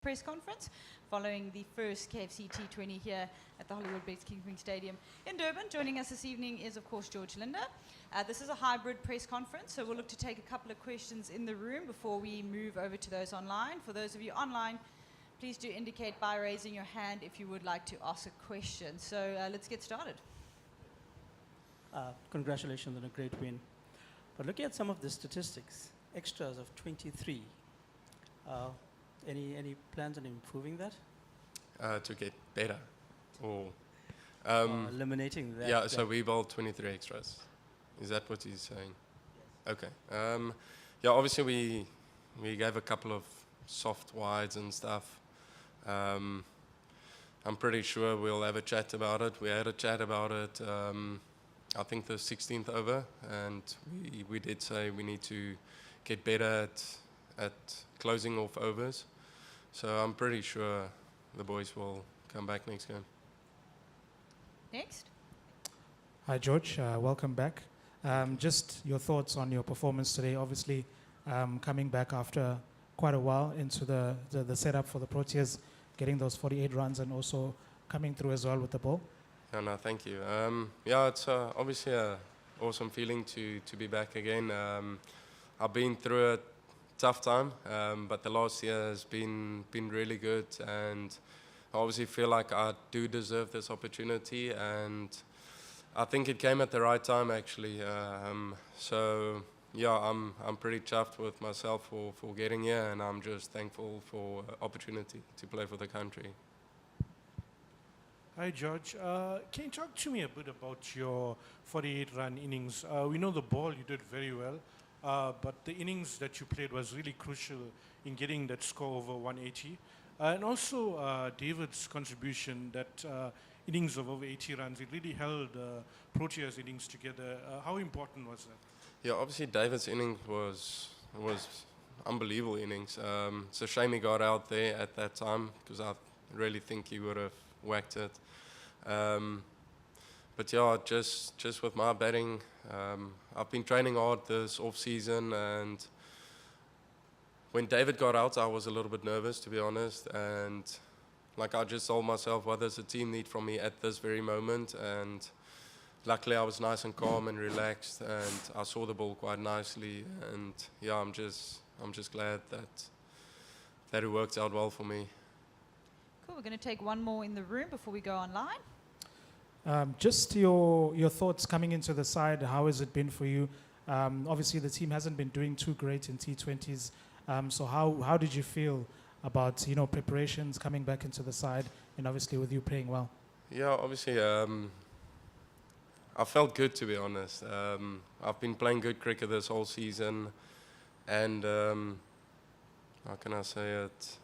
press conference following the first KFC T20 here at the Hollywood Base King Stadium in Durban. Joining us this evening is, of course, George Linde. This is a hybrid press conference, so we'll look to take a couple of questions in the room before we move over to those online. For those of you online, please do indicate by raising your hand if you would like to ask a question. So let's get started. Congratulations on a great win. But looking at some of the statistics, extras of 23, any plans on improving that? To get better. Or eliminating that? Yeah, so we bowled 23 extras. Is that what he's saying? Yes. Okay. Yeah, obviously we gave a couple of soft wides and stuff. I'm pretty sure we'll have a chat about it. We had a chat about it, I think the 16th over, and we did say we need to get better at closing off overs. So I'm pretty sure the boys will come back next game. Next. Hi, George. Welcome back. Just your thoughts on your performance today. Obviously, coming back after quite a while into the setup for the Proteas, getting those 48 runs and also coming through as well with the ball. Yeah, no, thank you. Yeah, it's obviously an awesome feeling to be back again. I've been through a tough time, but the last year has been really good, and I obviously feel like I do deserve this opportunity, and I think it came at the right time actually. So yeah, I'm pretty chuffed with myself for getting here, and I'm just thankful for opportunity to play for the country. Hi, George. Can you talk to me a bit about your 48-run innings? We know the ball you did very well, but the innings that you played was really crucial in getting that score over 180. And also David's contribution, that innings of over 80 runs, it really held Proteas innings together. How important was that? Yeah, obviously David's innings was unbelievable innings. It's a shame he got out there at that time, because I really think he would have whacked it. But yeah, just with my batting, I've been training hard this off season, and when David got out, I was a little bit nervous, to be honest, and like I just told myself, what does the team need from me at this very moment? And luckily I was nice and calm and relaxed, and I saw the ball quite nicely, and yeah, I'm just glad that it worked out well for me. Cool. We're going to take one more in the room before we go online. Just your thoughts coming into the side. How has it been for you? Obviously, the team hasn't been doing too great in T20s. So how did you feel about preparations coming back into the side, and obviously with you playing well? Yeah, obviously I felt good, to be honest. I've been playing good cricket this whole season, and how can I say it?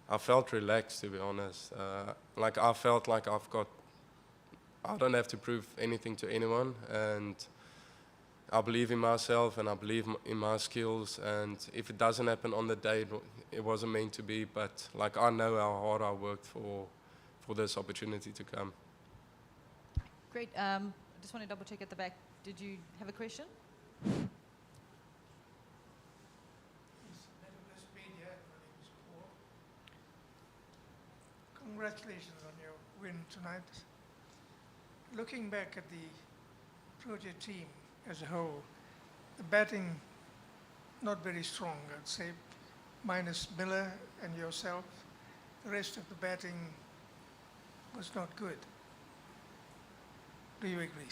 I felt relaxed, to be honest. Like I felt like I don't have to prove anything to anyone, and I believe in myself and I believe in my skills, and if it doesn't happen on the day, it wasn't meant to be, but like I know how hard I worked for this opportunity to come. Great. I just want to double check at the back. Did you have a question? Congratulations on your win tonight. Looking back at the Protea team as a whole, the batting not very strong, I'd say, minus Miller and yourself. The rest of the batting was not good. Do you agree?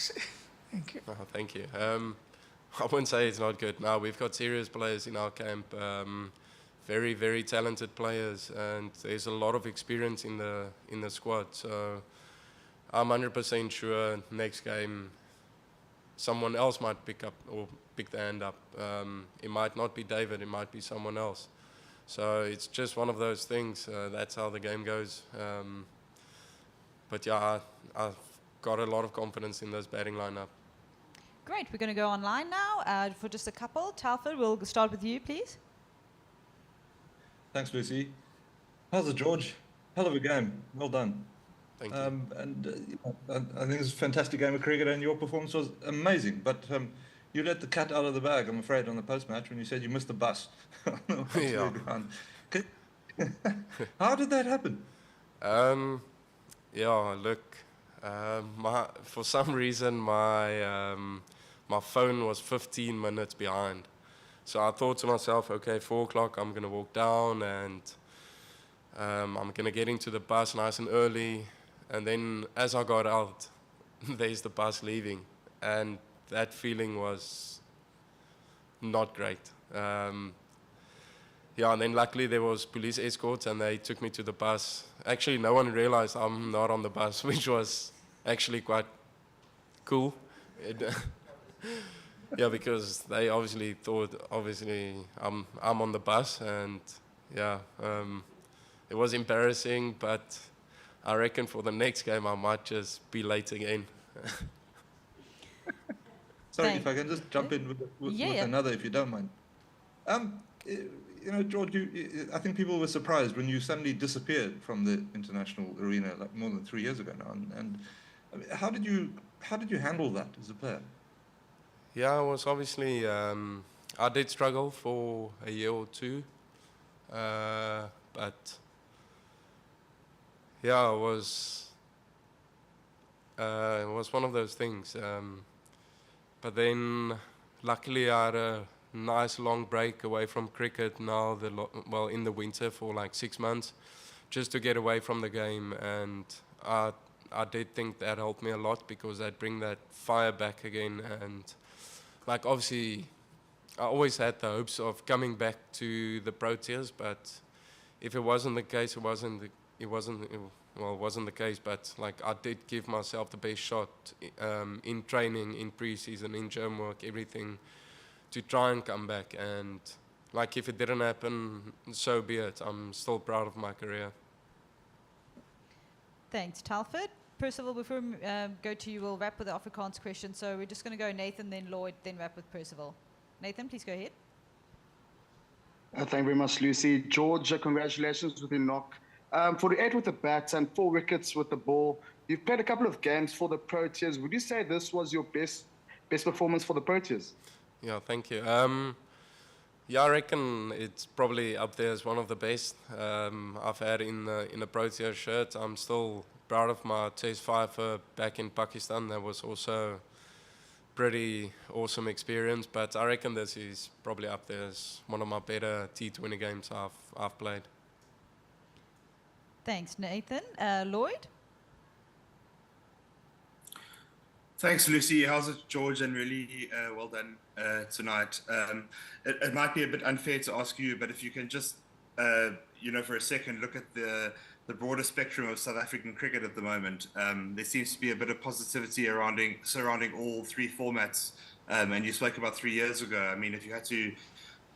Thank you. Oh, thank you. I wouldn't say it's not good. No, we've got serious players in our camp. Very, very talented players, and there's a lot of experience in the squad. So I'm 100% sure next game someone else might pick the hand up. It might not be David, it might be someone else. So it's just one of those things. That's how the game goes. But yeah, I've got a lot of confidence in this batting lineup. Great. We're going to go online now for just a couple. Telford, we'll start with you, please. Thanks, Lucy. How's it, George? Hell of a game. Well done. Thank you. I think it's a fantastic game of cricket, and your performance was amazing. But you let the cat out of the bag, I'm afraid, on the post-match when you said you missed the bus. Yeah. How did that happen? Yeah, look, for some reason my phone was 15 minutes behind. So I thought to myself, okay, 4 o'clock, I'm going to walk down and I'm going to get into the bus nice and early. And then as I got out, there's the bus leaving. And that feeling was not great. Yeah, and then luckily there was police escorts and they took me to the bus. Actually, no one realized I'm not on the bus, which was actually quite cool. Yeah, because they obviously thought, I'm on the bus, and yeah, it was embarrassing, but I reckon for the next game I might just be late again. Sorry, Thank- if I can just jump in with Yeah. another, if you don't mind. You know, George, I think people were surprised when you suddenly disappeared from the international arena like more than 3 years ago now. And I mean, how did you handle that as a player? Yeah, I was obviously, I did struggle for a year or two, but yeah, it was one of those things. But then, luckily, I had a nice long break away from cricket now, in the winter for like 6 months, just to get away from the game. And I did think that helped me a lot because that bring that fire back again. And like obviously, I always had the hopes of coming back to the Proteas, but if it wasn't the case, it wasn't the case. But like I did give myself the best shot in training, in pre-season, in gym work, everything, to try and come back. And like if it didn't happen, so be it. I'm still proud of my career. Thanks, Talford. Percival, before we go to you, we'll wrap with the Afrikaans question. So we're just going to go Nathan, then Lloyd, then wrap with Percival. Nathan, please go ahead. Thank you very much, Lucy. George, congratulations with your knock. 48 with the bat and 4 wickets with the ball. You've played a couple of games for the Proteas. Would you say this was your best performance for the Proteas? Yeah, thank you. Yeah, I reckon it's probably up there as one of the best I've had in a Protea shirt. I'm still proud of my Test 5 back in Pakistan. That was also pretty awesome experience. But I reckon this is probably up there as one of my better T20 games I've played. Thanks, Nathan. Lloyd? Thanks, Lucy. How's it, George? And really well done tonight. It might be a bit unfair to ask you, but if you can just, for a second, look at the broader spectrum of South African cricket at the moment. There seems to be a bit of positivity surrounding all 3 formats. And you spoke about 3 years ago. I mean, if you had to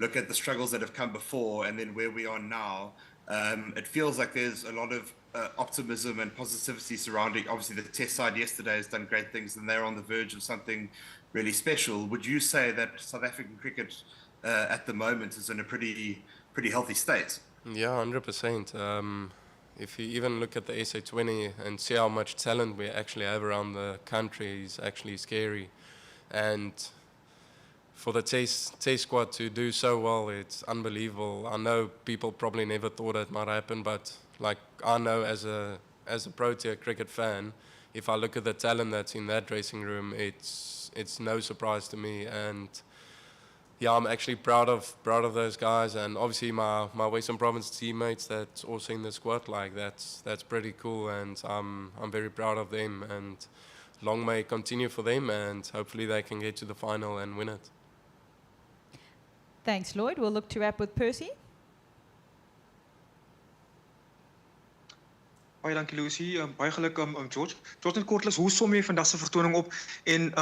look at the struggles that have come before and then where we are now, it feels like there's a lot of optimism and positivity surrounding. Obviously, the Test side yesterday has done great things, and they're on the verge of something really special. Would you say that South African cricket at the moment is in a pretty healthy state? Yeah, 100%. If you even look at the SA20 and see how much talent we actually have around the country, is actually scary. And for the test squad to do so well, it's unbelievable. I know people probably never thought it might happen, but like I know as a Protea cricket fan, if I look at the talent that's in that dressing room, it's no surprise to me. And yeah, I'm actually proud of those guys, and obviously my Western Province teammates that's also in the squad. Like that's pretty cool, and I'm very proud of them. And long may it continue for them, and hopefully they can get to the final and win it. Thanks, Lloyd. We'll look to wrap with Percy. Baie dankie Lucy. Baie geluk George. George, net kortliks, hoe som jy vandag se vertoning op en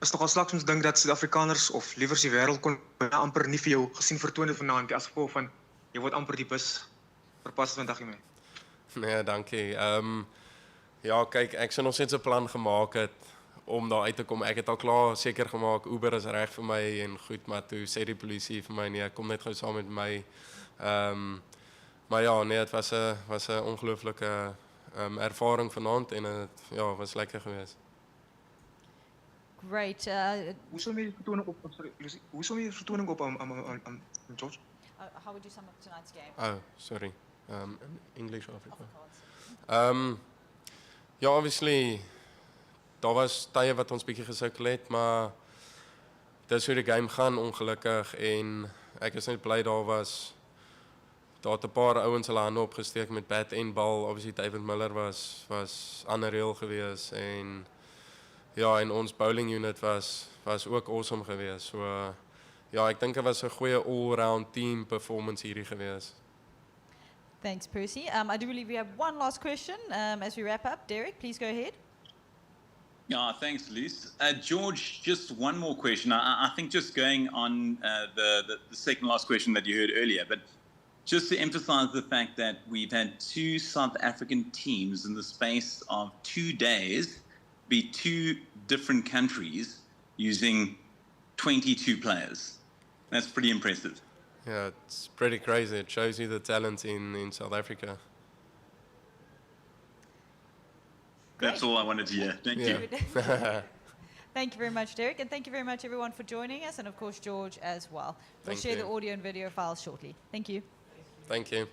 is nogal slegs ons dink dat Suid-Afrikaners of liewer die wêreld kon amper nie vir jou gesien vertoon het vanaand as gevolg van jy word amper die bus verpas vandag nie. Nee, dankie. Ja, kyk, ek sou nog steeds 'n plan gemaak het om daar uit te kom. Ek het al klaar seker gemaak Uber is reg vir my en goed, maar toe sê die polisie vir my nee, kom net gou saam met my. Maar ja, nee, dit was 'n ongelooflike ervaring vanaand en het was lekker geweest. Great. Hoe som jy die vertoning op? Sorry, Lucy. Hoe som jy die vertoning op George? How would you sum up tonight's game? Oh, sorry. In English Afrika. Ja, obviously, daar was tye wat ons bietjie gesukkel het, maar dis hoe die game gaan ongelukkig en ek is net bly daar was. Daar het 'n paar ouens hulle hande opgesteek met bat en bal. Obviously David Miller was unreal geweest en ja, en ons bowling unit was ook awesome geweest. So ja, ek dink dit was 'n goeie all-round team performance hierdie geweest. Thanks, Percy. I do believe we have one last question as we wrap up. Derek, please go ahead. Yeah, thanks, Luce. George, just one more question. I think just going on the second last question that you heard earlier, but just to emphasize the fact that we've had 2 South African teams in the space of 2 days be 2 different countries using 22 players. That's pretty impressive. Yeah, it's pretty crazy. It shows you the talent in South Africa. That's all I wanted to hear. Thank you. Thank you very much, Derek, and thank you very much, everyone, for joining us, and of course, George as well. We'll Thank share you. the audio and video files shortly. Thank you. Thank you.